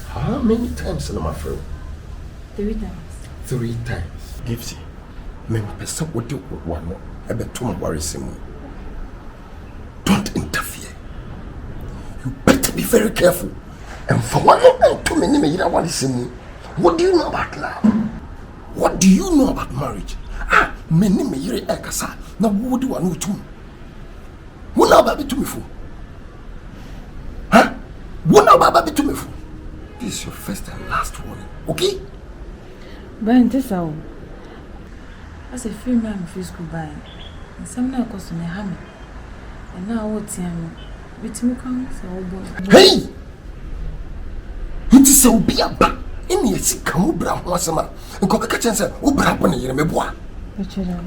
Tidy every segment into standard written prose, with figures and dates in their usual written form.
How many times, my friend? 3 times. 3 times. Gifty. Men person what do one about 2 worries. Don't interfere. You better be very careful. And for one and 2 minutes, you don't want to see me. What do you know about love? What do you know about marriage? Many me yere ekasa. Now what do I know to? What now baby to me for? What now baby to me for? This is your first and last warning, okay? Brian, this how? As a free man, free school buy. And some now cost me hammer. And now what's him? With me comes all boy. Hey! It is a be a back. In your sick Obra Asem and cock a chance of Obra when you remember.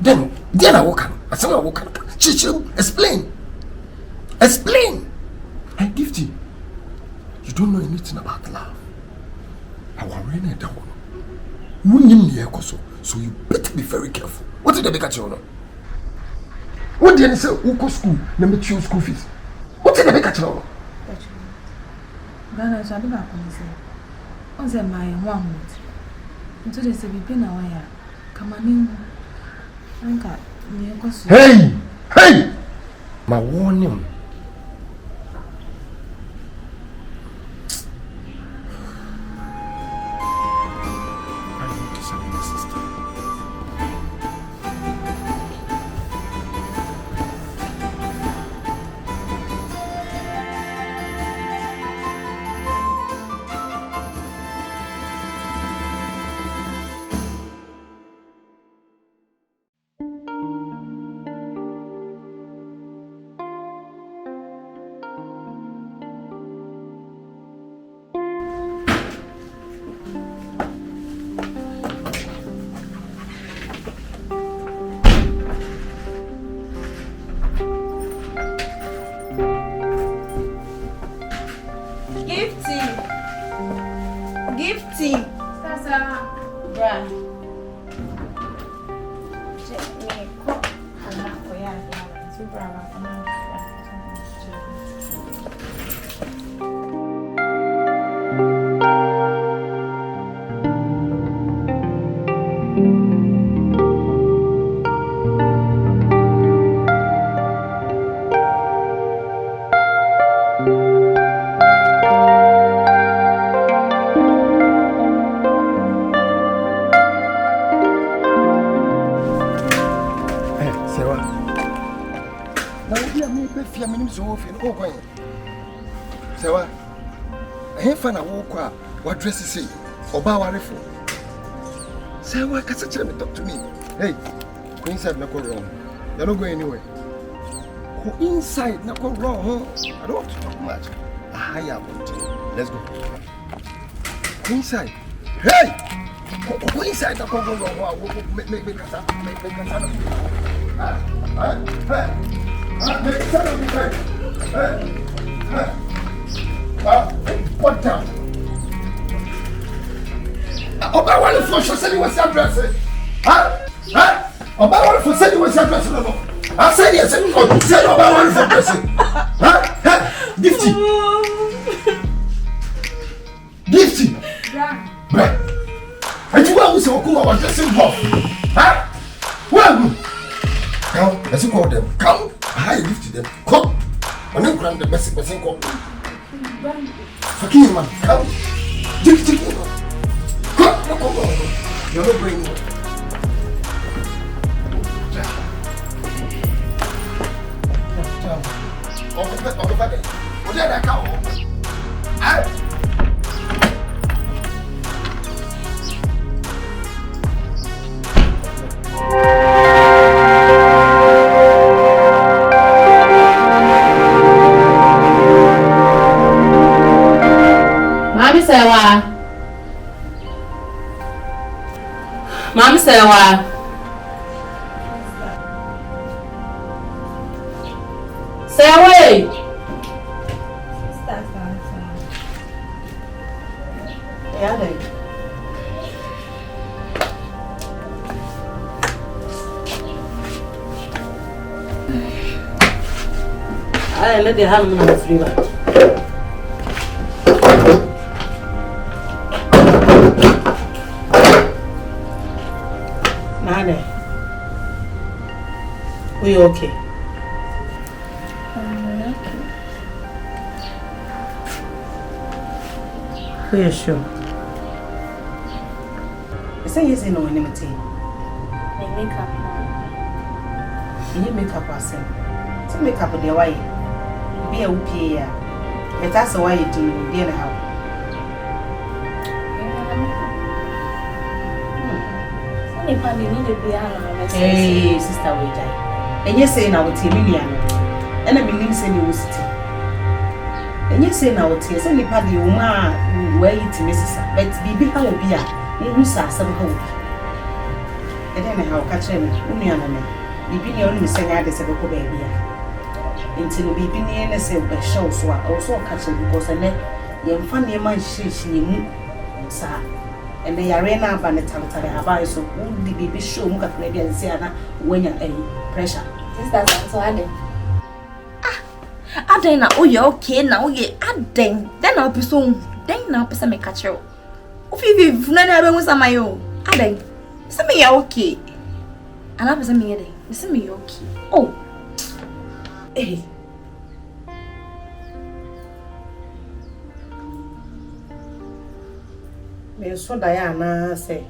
Then I walk on. I said, I walk on. Chichil, explain. Explain. I give you. You don't know anything about love. I will rain it down. So you better be very careful. What did they make at you? What did they say? Who go school? Let choose school fees. What did they make at you? Ghana, I don't know what say. On the my one month. Until they say, be now, I come on in. Hey! Hey! My warning. What dress is he? Oba warefo. Say what can you talk to me? Hey, go inside not go wrong. You're not going anywhere. Go inside not go wrong, huh? I don't want to talk much. I want to. Let's go. Go inside. Hey! Go inside not go wrong. Make Make what down? Oba wale for said he was addressing. Oba wale for said he was addressing. I said yes, said Oba wale for addressing. Gifty. Gifty. Bruh. And you want to go addressing Bob? Well, come, let's call them. Come, I gifted them. Come. On the ground, the best person called. Forgive man, come. Jig, come on. You're not bringing it. Mami Sewa. Sewa. Yeah, then. I let the ham on the flavor. Are you okay? Are you sure? I say yes, no, any material. Makeup. You makeup person. So makeup the way. Be a whoopee. But that's why you do it how. Hey, sister, we die. And you say now, Timilian, and I believe in you city. And you say now, tears any party, woman, wait, Mrs. But be how be a Musa some hope. And then how catch him, Union, be only saying I disagree, baby. Until we be near the same show, so I also catch him because I let young funny man she sir. And the arena by the time so would the baby show Muka maybe and say when you're a pressure. That's so adding. Ah, then oh, you're okay now. You're adding. Then I'll be soon. Then now, person may catch you. If you've never was on my own, adding. Some me okay. And I was a me, listen me okay. Oh, hey. Me so Diana say,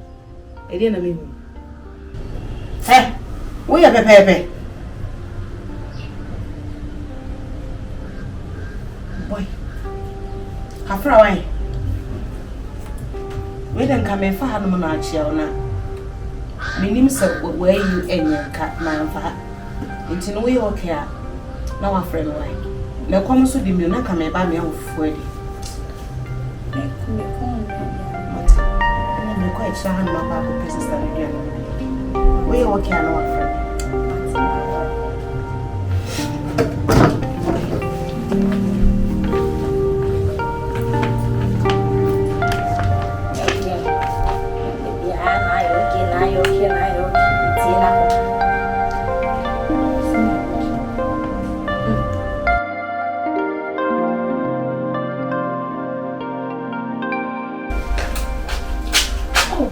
I didn't mean. Hey, we are pepe. Boy, half away. We don't come in for Hanamonachi now. Meaning, sir, where you and your cat, man, for her. Until we all care. Now, our friend, why? No comes to the Muna come by me off for it. Quite sure I'm not about business that again. We all can our friend.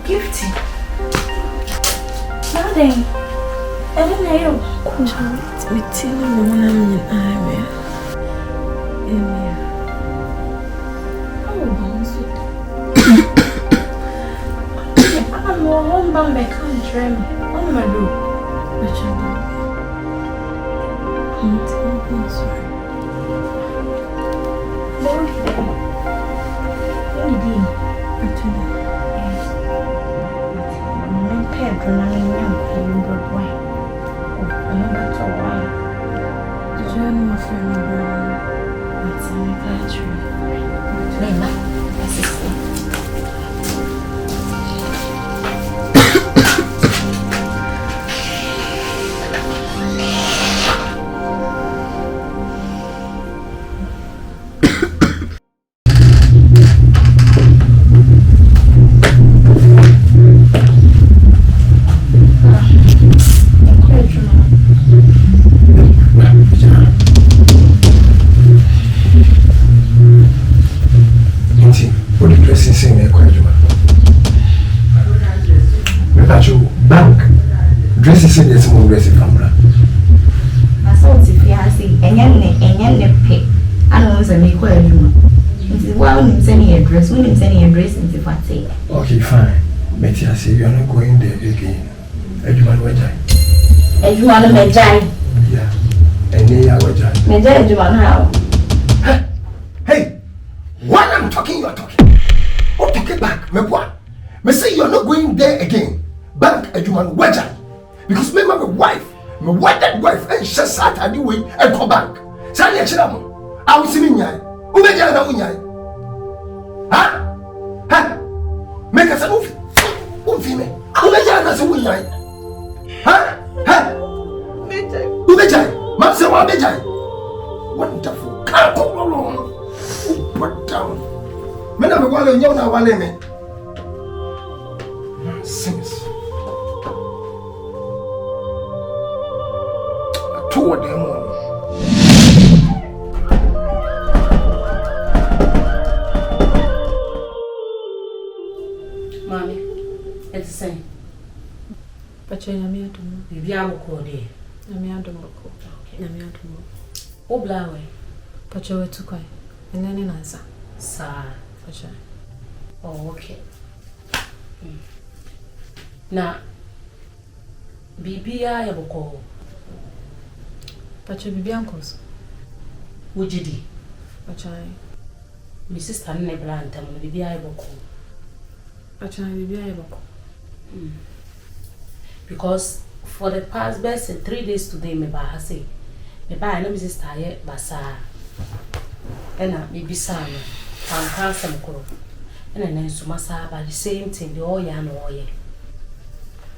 Gifty. Nothing. I don't know. It's me too. I'm in Iowa. I'm home by my country. What am I doing? I'm sorry. enye pe. I don't say me ko adwuma. Nti wa unim say me address, unim say me address nti fate. Okay, fine. But I say you are not going there again. Adwuma no wajai. Adwuma no mejai. Yeah. Ene ya wajai. Mejai adwuma no how? Hey, when I'm talking, you are talking. Oh, take it back, me boy. Me say you are not going there again. Bank adwuma no wajai. Because me my wife, my wedded wife, and she sat at the way and come back. Say ya chira mo. I will see me nyai. Umeja na unyai. Ha? Ha? Make us a move. Me. Umeja na se unyai. Ha? Ha? Umeja. Man say wa umeja. Wonderful. Can't go wrong. Put down. Me na me wale nyaw na wale me. Nonsense. Toward them on. Mommy, it's the same. But you're not me at all. Maybe I will call there. I'm your dog. Okay. I'm your dog. Obla way. But you were too quiet. And then an answer. Sir. But you. Oh, okay. Now, Bibi, I will call. But you be uncles. Would you do? But I. Mrs. Stanley Blanton, Bibi, I will call. But I will be able. Because for the past best 3 days today, me ba say, me ba na Mrs. Taye basa. Ena me bisa no, am cancer mkoro. Ena na nsuma sa ba the same thing the all ya no oye.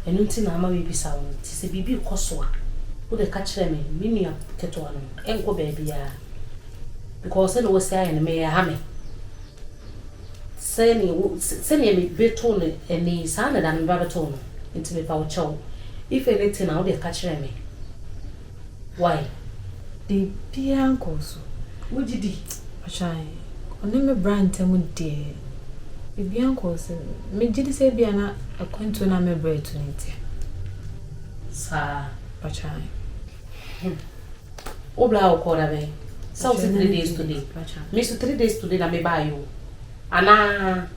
Enu nti na ama me bisa won, ti se bibi koso a. Wo de ka kire me, me nua keto no, enko ba bia. Because no say aye na me ya ha me. Seni me beto no eni sa na da me ba beto no. Into me power chow. If anything, I'll be catching me. Why? The dear uncles. Would you do? Shy. Only me brand temu dear. If the uncles, me did say be an acquaint to na me bread to it. Sir, but shy. Obla o korabe. So 3 days today. Miss 3 days today na me buy you. Ana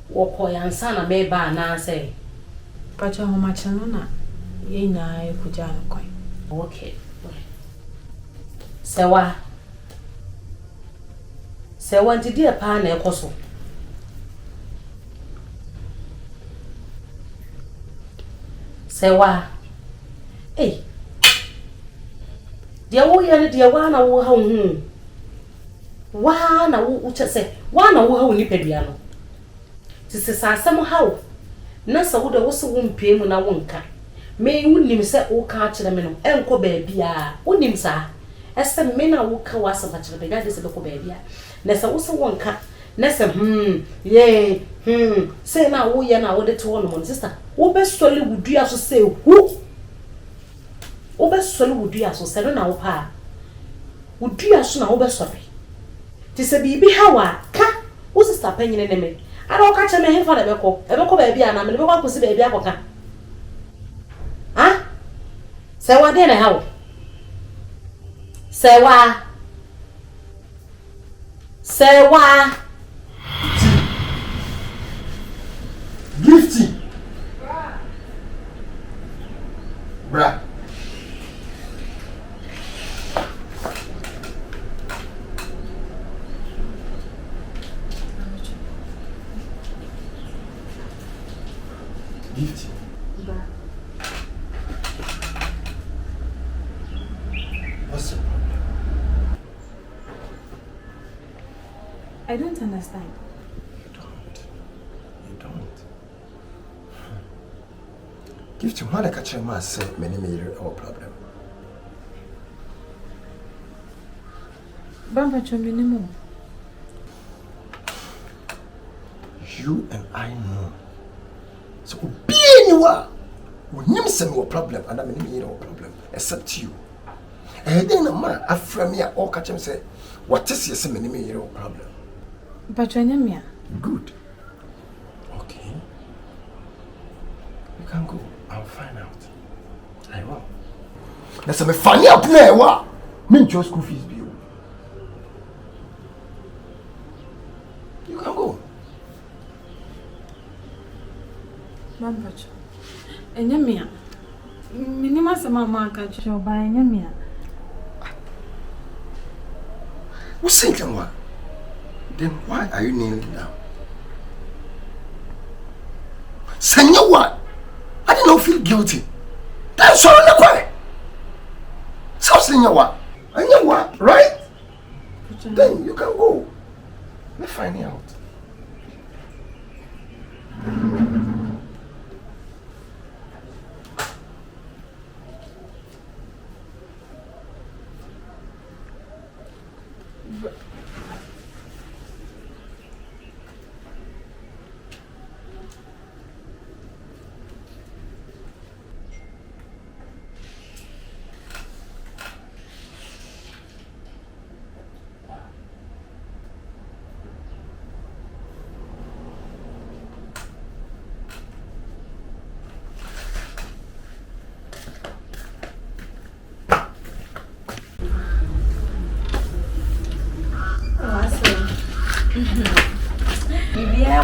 wo yansa na me ba na say. But how much na ye na e kuja no kwan. Okay. Sewa ndidi e pa na ekoso. Sewa eh dia wo ya ne dia wa na wo ha hu wa na wo uchese wa na wo ha ni pedua no tise sasem ha wo na sa wo de wo se wo mpie mu na wo nka me wunim se wo ka kire me no enko ba bia wunim sa ese me na wo ka wasa ba kire ba de se be ko ba bia na sa wo se wo nka na se ye se na wo ye na wo de to wo no sister wo be soli wudua so se hu wo be soli wudua so se na wo pa wudua so na wo be soli ti se bibi hawa ka wo sister panyine ne me ara o ka che me hefa na be ko ba bia na me be ko akosi ba bia akoka ha se wa de na hawo se wa Gifty. Bra. Gifty. Bra. What's the problem? I don't understand. You don't. Gifty, why the catcher must say many or problem? Bamba minimum. You and I know. So be anywhere. When you say no problem, and I mean no problem, except you. And then a man after me all catch him say, what is your many no problem? But you're Good. Okay. You can go. I'll find out. I will. That's a funny up there. What? Me your school fees bill. You can go. Mambacho. Enyamia. Minima sama maka choba enyamia. Who's saying what? Then why are you kneeling down? Senya what? I did not feel guilty. That's all I'm quiet. So senya what? And you what? Right? Then you can go. Let's find out.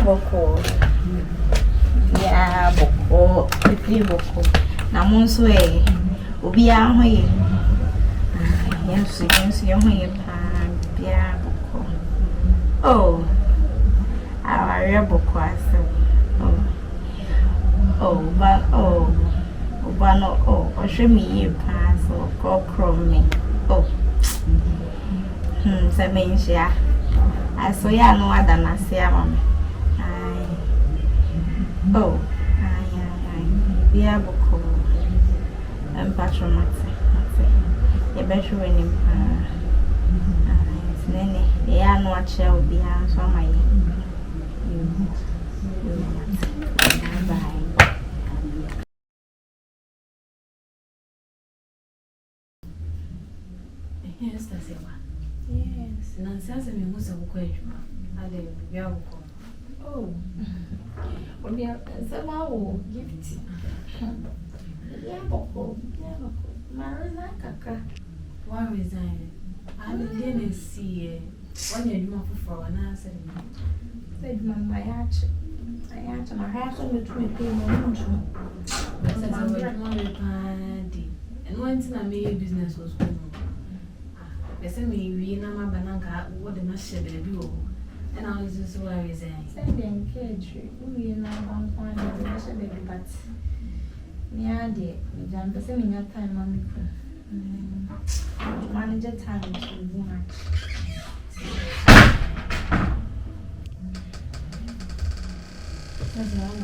Boko. Yeah, boko. Pipi boko. Na monso obi a hoye. Yensu hoye pa bia boko. Oh. Aware boko aso. Oba no ohwe mi ye pa so kokro me. Oh. Se menhia. Aso ya no ada na se amame. Oh, yeah, boko. Patronate. A better winning. Nene, they are not shall be hands on my. Bye. Yes, that's it. Yes, Nancy, I must have question. I didn't be able. Oh, we are somehow gift. Yeah, boko. Marina Kaka. Why resign? I didn't see when you do for an answer. Said my arch. I answer my house on the 20 months. I was a party. And once I made business was going on. They sent me, we know my banana, what the machine they do. And I was just worried. Send them cage. We know one point of the machine baby, but yeah, dear, we done the same time on the manager time to woman. That's all.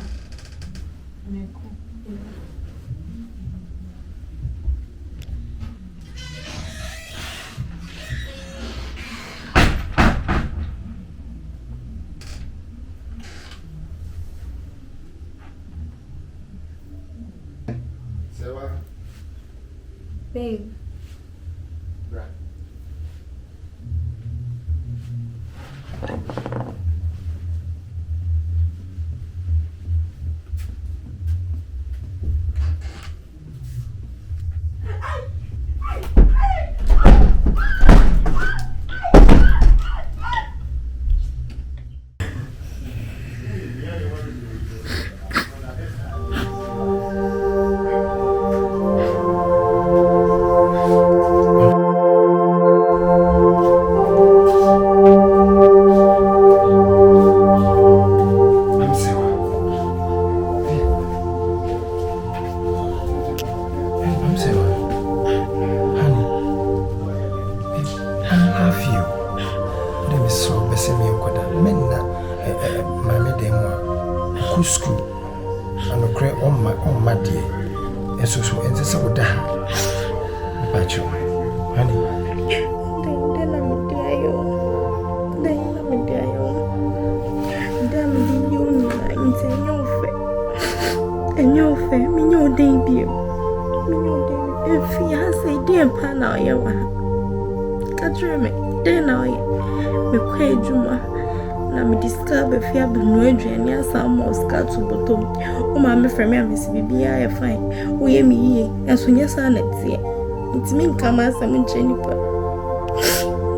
Babe. Right. Fine. We me, as soon as I net see it. It's me come as I'm in Jennifer.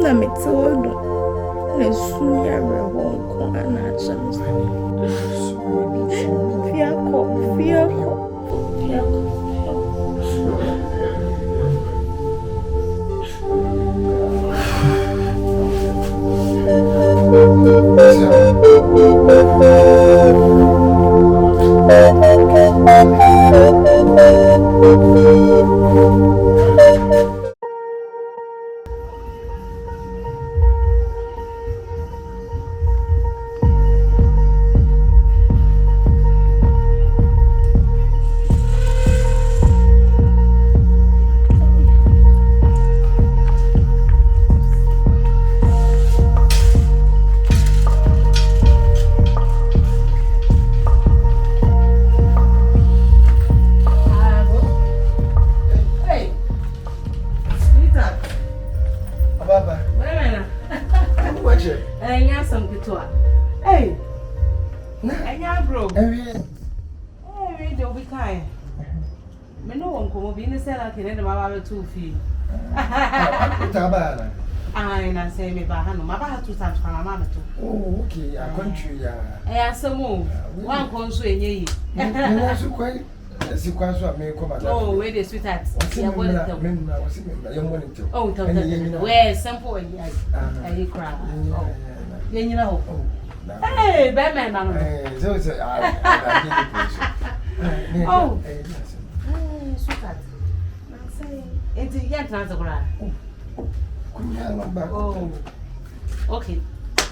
Na me todo. Na suya rewon ko anacham. Fiako. Too few. Tabana. I say me by hand, my back 2 times from my mamma too. Oh, okay, a country. I some more. One console in ye. Also quite a sequence of me come. Oh, where the sweetheart. Oh, tell me where simple and yes. I cry. You know. Hey, Batman. Oh, sweetheart. It's a yet not a grant. Oh, okay.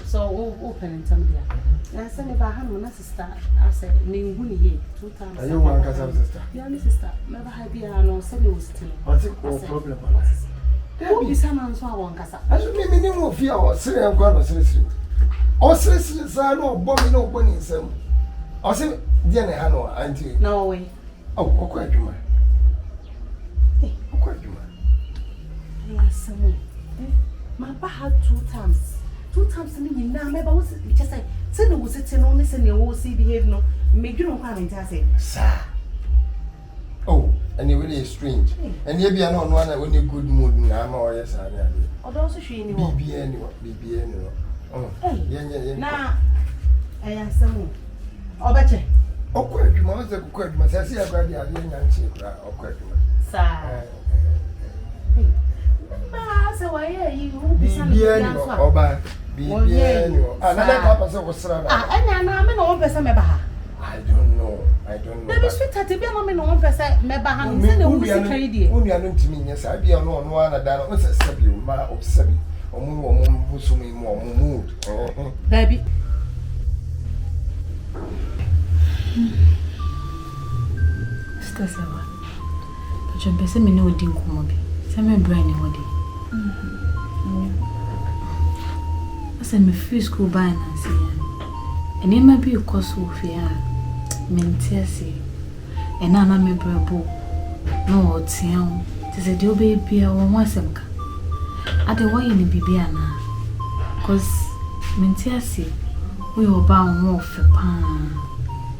So open somebody. I said about how much sister. I said, name Winnie 2 times. Are you one sister? Your sister. Never had be no serious thing. What's the problem? There be someone so I want Cassa. I should be minimum of fear or say I'm going to seriously. Or seriously, sir, no bombing, no bunny, some. Or say, Diana Hano, auntie. No way. Oh, quite you, man. Quite you, man. Yes, my back had 2 times. 2 times to me now, maybe I was just like, send was sitting on this and you will see behave no. Make you don't come and just say, sir. Oh, and you really strange. And you be another one when you're good mood, now, or yes, I am. Or also she anymore. Be anyone. Oh, yeah. Now, I am some. Oh, betcha. Oh, quite you must have quite much. I see a very young or quite you. Sir. So why are you be Oba? Be another papa was and I'm no person. I don't know. There is sweet to be a woman on person, maybe I'm saying, only I don't to me, yes, I be on one and that was a sub you, ma of Sabi, or moon who's more mood. Baby. Stasawa. But you're busy me no ding kumobi. Some brainy body. I said me free school by Nancy. And it might be a cost of fear. Mentesi. And Anna me brabo. No, it's young. Tis a deal baby or once a month. At the way in the Bibiana. Cause Mentesi, we were bound more for pan.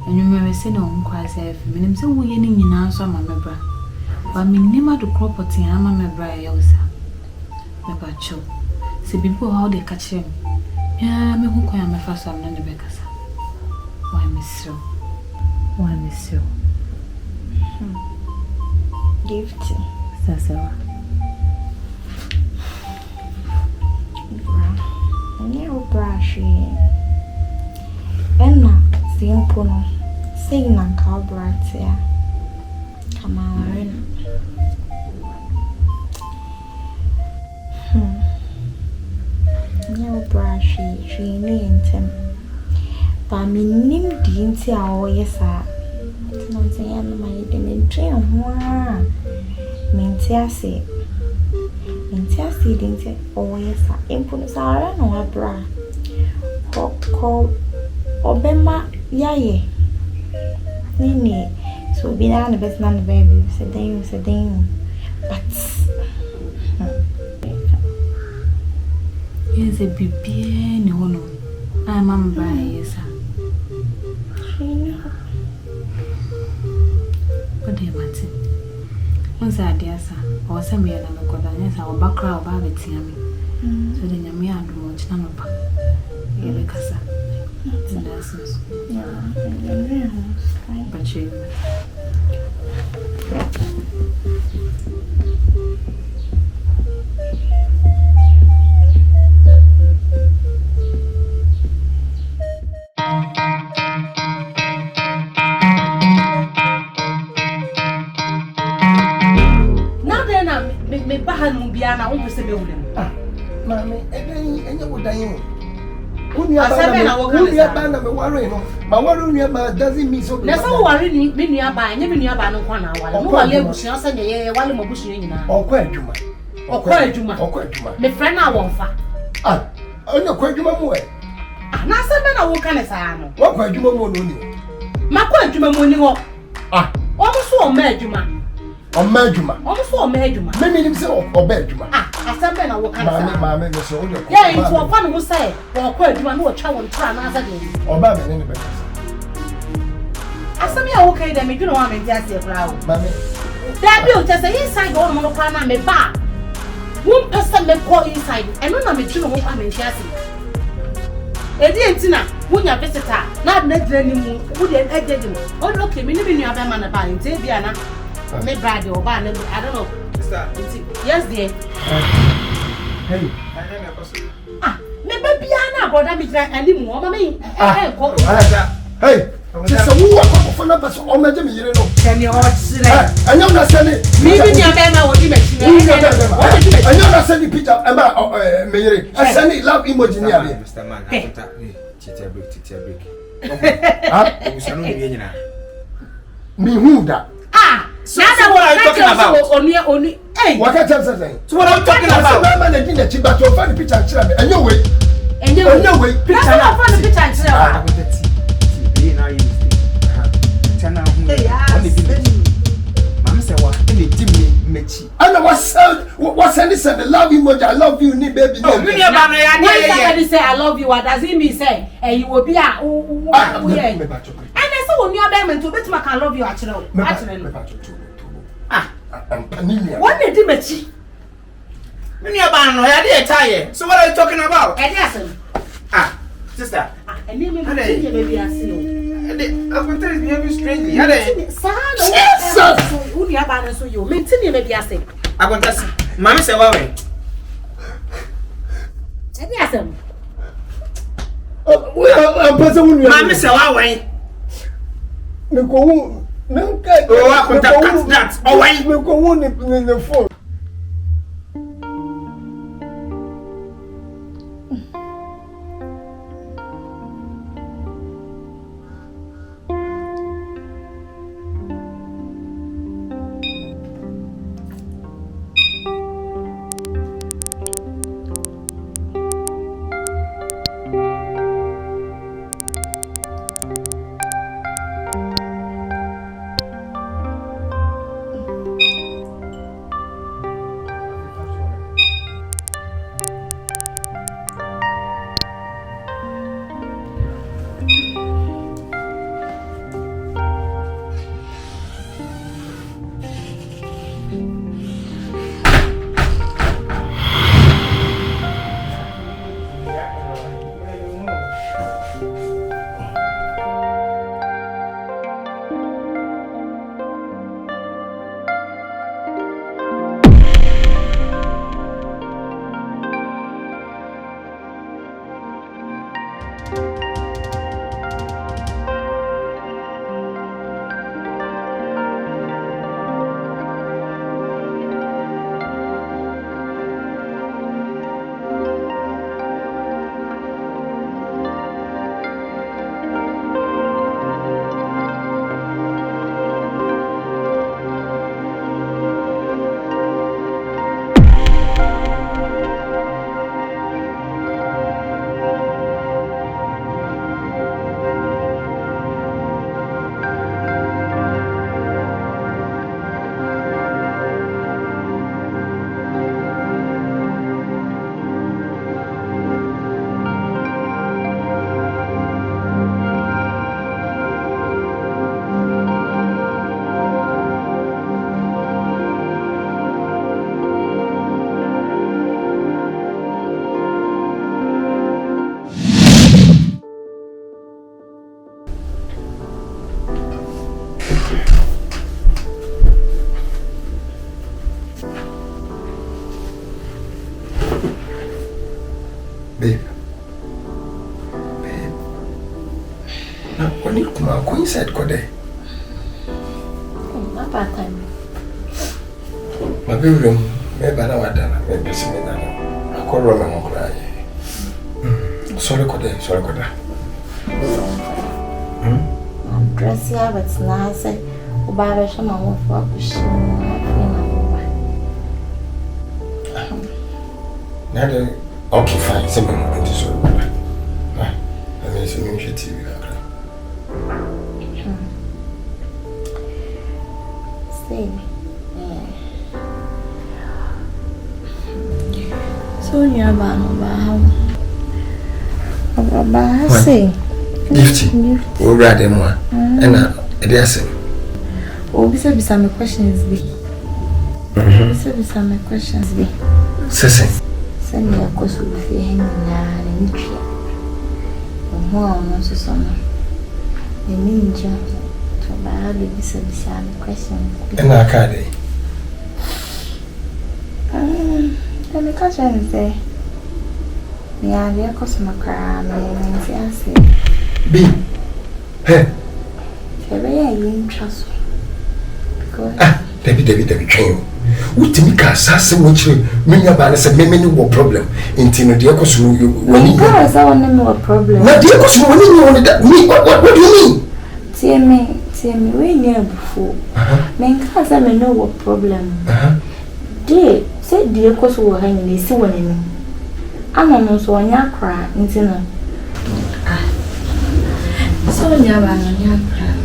And you may say no, cries if me so we any in answer my member. But me never do property, I'm a member. Me bacho. See people how they catch him. Yeah, me who can my first one on the backers. Why miss you? Why miss you? Gift. Sasawa. New brush. Enna, simple no. Sing na cow bright here. Come on. New brush. She named him. But me name didn't say oh yes sir. It's not saying my didn't dream. Wow. Mintiasi didn't say oh yes sir. Impunusara no abra. Ko obema yaye. Nini. So be na the best man the baby. Said then. But Yes, a baby no no. I'm a by yes sir. What do you want? Once I dear son, or some year and a god, yes, our background about it, Yammy. So then you may have to watch Nanopa. Yelekasa. And that's but you. Me bahan mu bia na wo pese be wule. Mami, enye wo dan yo. Asabe na wo kan. Unia ba na me worry no. Ma worry unia ba doesn't mean so. Na so worry ni me nua ba, nye me nua ba no kwa na wale. No wale abusia se nye ye wale mabusia nyina. Okọ adwuma. Okọ adwuma. Me friend na won fa. Onye kwa adwuma mu e. Na asabe na wo kan sa no. Wo kwa adwuma mu no ni. Ma kwa adwuma mu ni ho. O mo so o ma adwuma. Ọmọ adwuma. Ọmọ so ọmọ adwuma. Me nim say ọba adwuma. Asambe na wo kan sa. Mama me so o de ko. Yeah, into ofa no say, wo kwa adwuma no wo twa won tra na asa de. Ọba me ne be ka. Asami a wo kai da me dwuna wa me ndi ase kra wo. Mama. Da bi o tese inside go no kwa na me ba. One person me call inside. Eno na me dwuna wo kwa me ndi ase. Edi entina, wonya visitor. Na na dira ni mu, wo de ejeje mu. O no ke me ni bi nua ba ma na ba, nti bia na. Me brother or I don't know. Sister. Yes, dear. Hey. Me baby ana brother me try animu. Mama me Hey. Sister, who are for number so o meje me yire no. Can you watch? Anya na send me bi ni abema wo di me chi. Anya na send picture e ma me yire. I send love emoji ni abi. Mr. Man, tita break. We shall know you nyina. Me who that? So what are you talking about? Only. Hey. What can you say? So what are you talking about? I'm not getting the chip, but you'll find the picture and share me. And your way. Picture. I'll find the picture and share. I'm going to see. Now you see. Chana Mama said what? Any dimmy mechi. I know what's any said the love emoji. I love you, ni baby. Oh, when somebody say I love you, what does it mean? Say, you will be a when you are them to bet my can love you actually. What did you mechi? When you are banned, I did tire. So what are you talking about? Sister. And you maybe I see. I'm going to tell you strangely. Who you are banned so you maintain maybe I say. I'm going to say, Mammy said, well, Mammy said, well, me go that. Oh, why? Me go in the phone. inside Kode. Not bad time. My baby, maybe I don't maybe see me now. I call Roman and cry. Sorry, Kode. I'm dressing up, it's nice. Obara Shama won't walk with you. Okay, fine. Send me more into so. I mean, it's a new TV. So you're about say Gifty. We'll write them one. And it is. Oh, besides some questions be. Besides some questions be. Sissy. Send me a course with the hanging and tree. No, so summer. The ninja to buy the some questions. And I can't. And the question is there. Yeah, the customer cry, and say, B. Hey. You trust because David, train. What to me, Cassas, which many about us, many more problem. Intino, dear Cosmo, when you guys are on no problem. Not dear Cosmo, when you wanted that. What do you mean? Tell me, we near before. Men cars, I may know what problem. Dear, said dear Cosmo, hanging this one. I'm not so on your cry, Intino. So, never on your cry.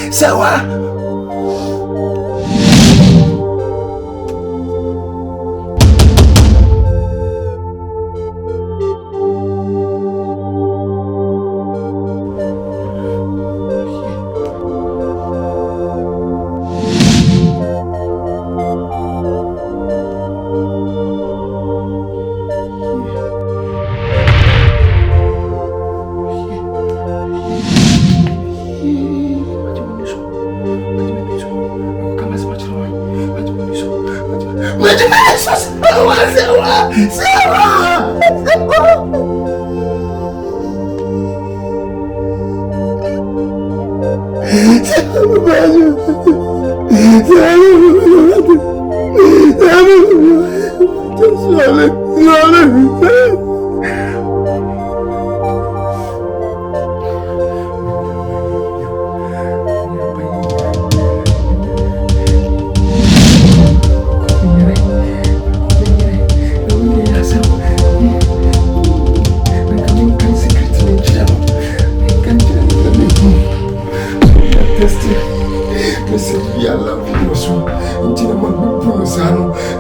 Sewa.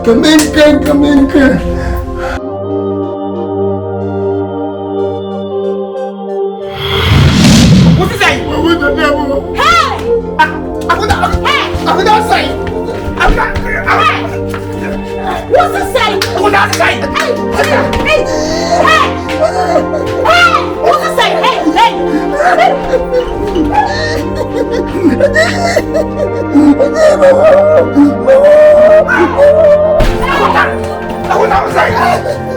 Come in. What is that? Aku dah say. What's the say? Aku dah say. Hey! What's the say? Hey! Aku dah say.